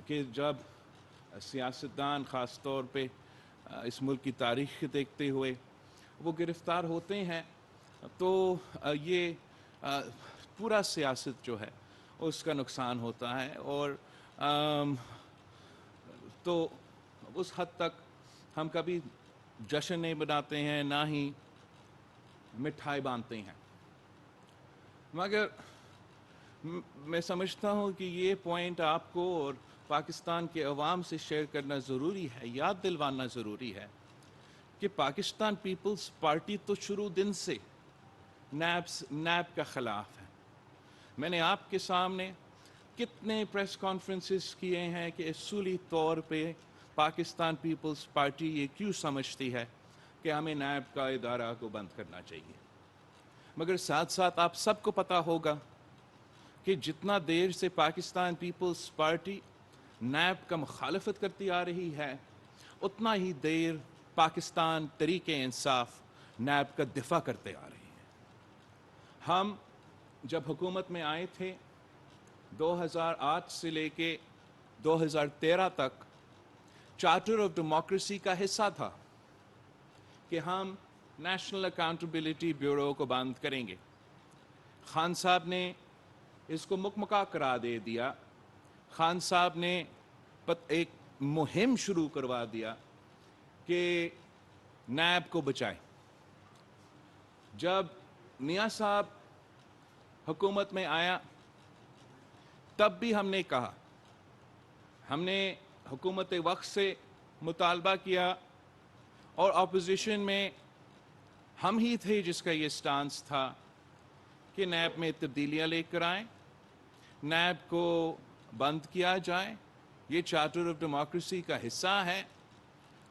کہ جب سیاستدان خاص طور پہ اس ملک کی تاریخ دیکھتے ہوئے وہ گرفتار ہوتے ہیں تو یہ پورا سیاست جو ہے اس کا نقصان ہوتا ہے، اور تو اس حد تک ہم کبھی جشن نہیں مناتے ہیں، نہ ہی مٹھائی باندھتے ہیں. مگر میں سمجھتا ہوں کہ یہ پوائنٹ آپ کو اور پاکستان کے عوام سے شیئر کرنا ضروری ہے، یاد دلوانا ضروری ہے کہ پاکستان پیپلز پارٹی تو شروع دن سے نیب کا خلاف ہے. میں نے آپ کے سامنے کتنے پریس کانفرنسز کیے ہیں کہ اصولی طور پہ پاکستان پیپلز پارٹی یہ کیوں سمجھتی ہے کہ ہمیں نیب کا ادارہ کو بند کرنا چاہیے. مگر ساتھ ساتھ آپ سب کو پتہ ہوگا کہ جتنا دیر سے پاکستان پیپلز پارٹی نیب کا مخالفت کرتی آ رہی ہے، اتنا ہی دیر پاکستان تحریک انصاف نیب کا دفاع کرتے آ رہی ہے. ہم جب حکومت میں آئے تھے 2008 سے لے کے 2013 تک چارٹر آف ڈیموکریسی کا حصہ تھا کہ ہم نیشنل اکاؤنٹیبلٹی بیورو کو بند کریں گے. خان صاحب نے اس کو مکمکا کرا دے دیا. خان صاحب نے ایک مہم شروع کروا دیا کہ نیب کو بچائیں. جب میاں صاحب حکومت میں آیا تب بھی ہم نے کہا، ہم نے حکومت وقت سے مطالبہ کیا اور اپوزیشن میں ہم ہی تھے جس کا یہ سٹانس تھا کہ نیب میں تبدیلیاں لے کر آئیں، نیب کو بند کیا جائے، یہ چارٹر آف ڈیموکریسی کا حصہ ہے.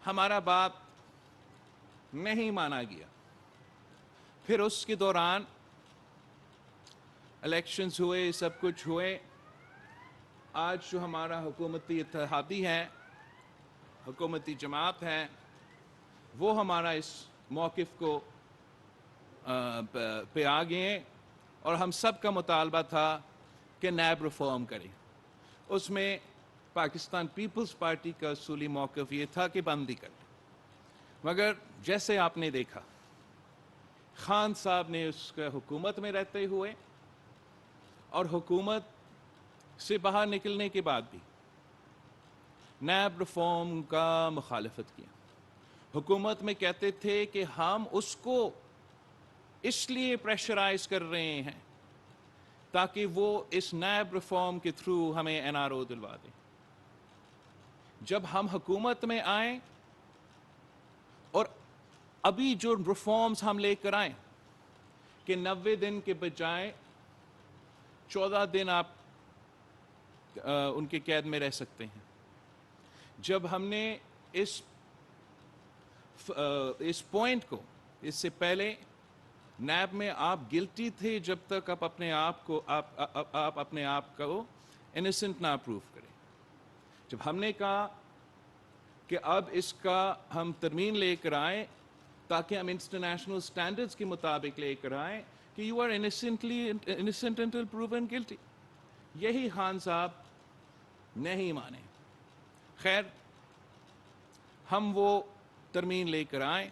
ہمارا بات نہیں مانا گیا. پھر اس کے دوران الیکشنز ہوئے، سب کچھ ہوئے. آج جو ہمارا حکومتی اتحادی ہے، حکومتی جماعت ہے، وہ ہمارا اس موقف کو پہ آ گئے اور ہم سب کا مطالبہ تھا کہ نیب ریفارم کریں. اس میں پاکستان پیپلز پارٹی کا اصولی موقف یہ تھا کہ بندی کریں. مگر جیسے آپ نے دیکھا خان صاحب نے اس کا حکومت میں رہتے ہوئے اور حکومت سے باہر نکلنے کے بعد بھی نیب ریفارم کا مخالفت کیا. حکومت میں کہتے تھے کہ ہم اس کو اس لیے پریشرائز کر رہے ہیں تاکہ وہ اس نیب ریفارم کے تھرو ہمیں این آر او دلوا دیں. جب ہم حکومت میں آئیں اور ابھی جو ریفارمز ہم لے کر آئیں کہ 90 دن کے بجائے 14 دن آپ ان کے قید میں رہ سکتے ہیں، جب ہم نے اس پوائنٹ کو، اس سے پہلے نیب میں آپ گلٹی تھے جب تک آپ اپنے آپ کو انیسنٹ نہ پروف کریں. جب ہم نے کہا کہ اب اس کا ہم ترمیم لے کر آئیں تاکہ ہم انٹرنیشنل سٹینڈرڈز کے مطابق لے کر آئیں کہ you are innocent until proven guilty، یہی خان صاحب نہیں مانے. خیر، ہم وہ ترمیم لے کر آئیں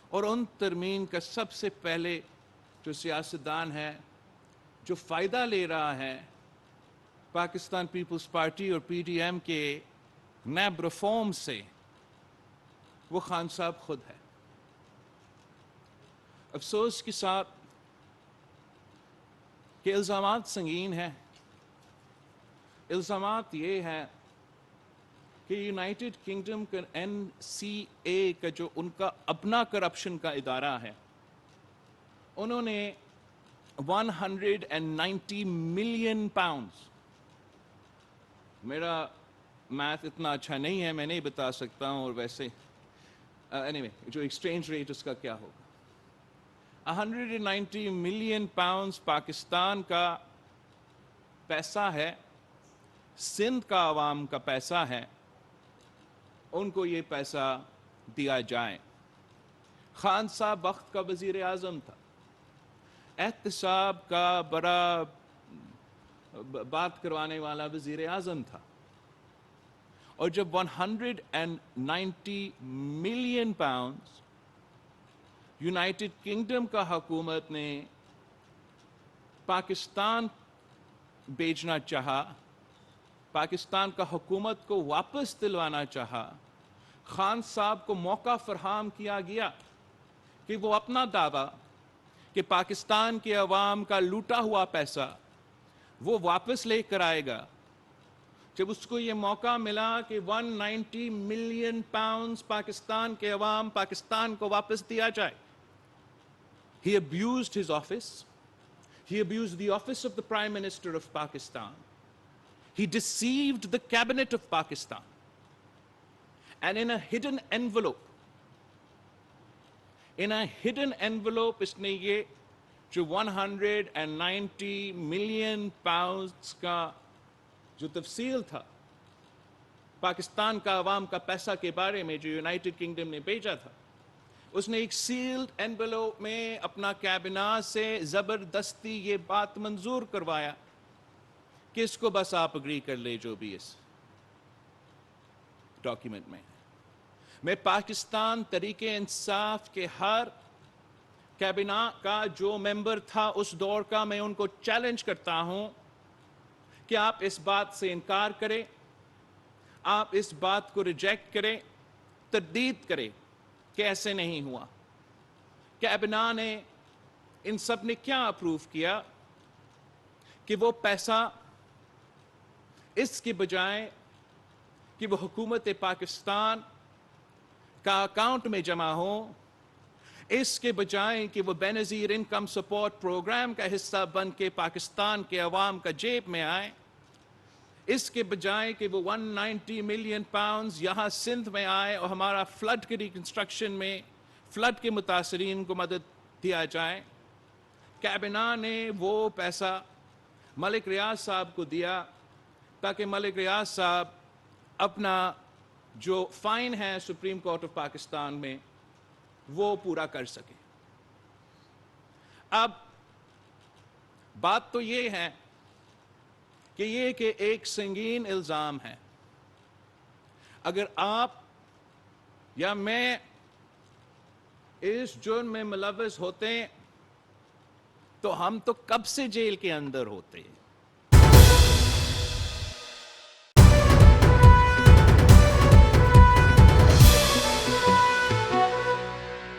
اور ان ترمیم کا سب سے پہلے جو سیاستدان ہے جو فائدہ لے رہا ہے پاکستان پیپلز پارٹی اور پی ڈی ایم کے نیب ریفارم سے، وہ خان صاحب خود ہے. افسوس کے ساتھ کہ الزامات سنگین ہیں. الزامات یہ ہیں کہ یونائٹڈ کنگڈم کا این سی اے کا جو ان کا اپنا کرپشن کا ادارہ ہے، انہوں نے 190 ملین پاؤنڈز، میرا میتھ اتنا اچھا نہیں ہے، میں نہیں بتا سکتا ہوں، اور ویسے anyway جو ایکسچینج ریٹ اس کا کیا ہوگا، 190 ملین پاؤنڈز پاکستان کا پیسہ ہے، سندھ کا عوام کا پیسہ ہے، ان کو یہ پیسہ دیا جائے. خان صاحب وقت کا وزیر اعظم تھا, احتساب کا بڑا بات کروانے والا وزیر اعظم تھا, اور جب 190 ملین پاؤنڈز یونائٹڈ کنگڈم کا حکومت نے پاکستان بھیجنا چاہا, پاکستان کا حکومت کو واپس دلوانا چاہا, خان صاحب کو موقع فراہم کیا گیا کہ وہ اپنا دعویٰ کہ پاکستان کے عوام کا لوٹا ہوا پیسہ وہ واپس لے کر آئے گا. جب اس کو یہ موقع ملا کہ 190 ملین پاؤنڈز پاکستان کے عوام پاکستان کو واپس دیا جائے, he abused his office. He abused the office of the Prime Minister of Pakistan. He deceived the cabinet of Pakistan. And in a hidden envelope, اس نے یہ جو 190 ملین پاؤنڈز کا جو تفصیل تھا پاکستان کا عوام کا پیسہ کے بارے میں جو یونائٹڈ کنگڈم نے بھیجا تھا, اس نے ایک سیلڈ انویلوپ میں اپنا کابینہ سے زبردستی یہ بات منظور کروایا کہ اس کو بس آپ اگری کر لے جو بھی اس ڈاکیومنٹ میں ہے. میں پاکستان تحریک انصاف کے ہر کابینہ کا جو ممبر تھا اس دور کا, میں ان کو چیلنج کرتا ہوں کہ آپ اس بات سے انکار کریں, آپ اس بات کو ریجیکٹ کریں, تردید کریں کہ ایسے نہیں ہوا. کابینہ نے ان سب نے کیا اپروو کیا کہ وہ پیسہ اس کے بجائے کہ وہ حکومت پاکستان کا اکاؤنٹ میں جمع ہو, اس کے بجائے کہ وہ بے نظیر انکم سپورٹ پروگرام کا حصہ بن کے پاکستان کے عوام کا جیب میں آئے, اس کے بجائے کہ وہ 190 ملین پاؤنڈز یہاں سندھ میں آئے اور ہمارا فلڈ کی ریکنسٹرکشن میں فلڈ کے متاثرین کو مدد دیا جائے, کابینہ نے وہ پیسہ ملک ریاض صاحب کو دیا تاکہ ملک ریاض صاحب اپنا جو فائن ہے سپریم کورٹ آف پاکستان میں وہ پورا کر سکے. اب بات تو یہ ہے کہ یہ کہ ایک سنگین الزام ہے, اگر آپ یا میں اس جرم میں ملوث ہوتے تو ہم تو کب سے جیل کے اندر ہوتے.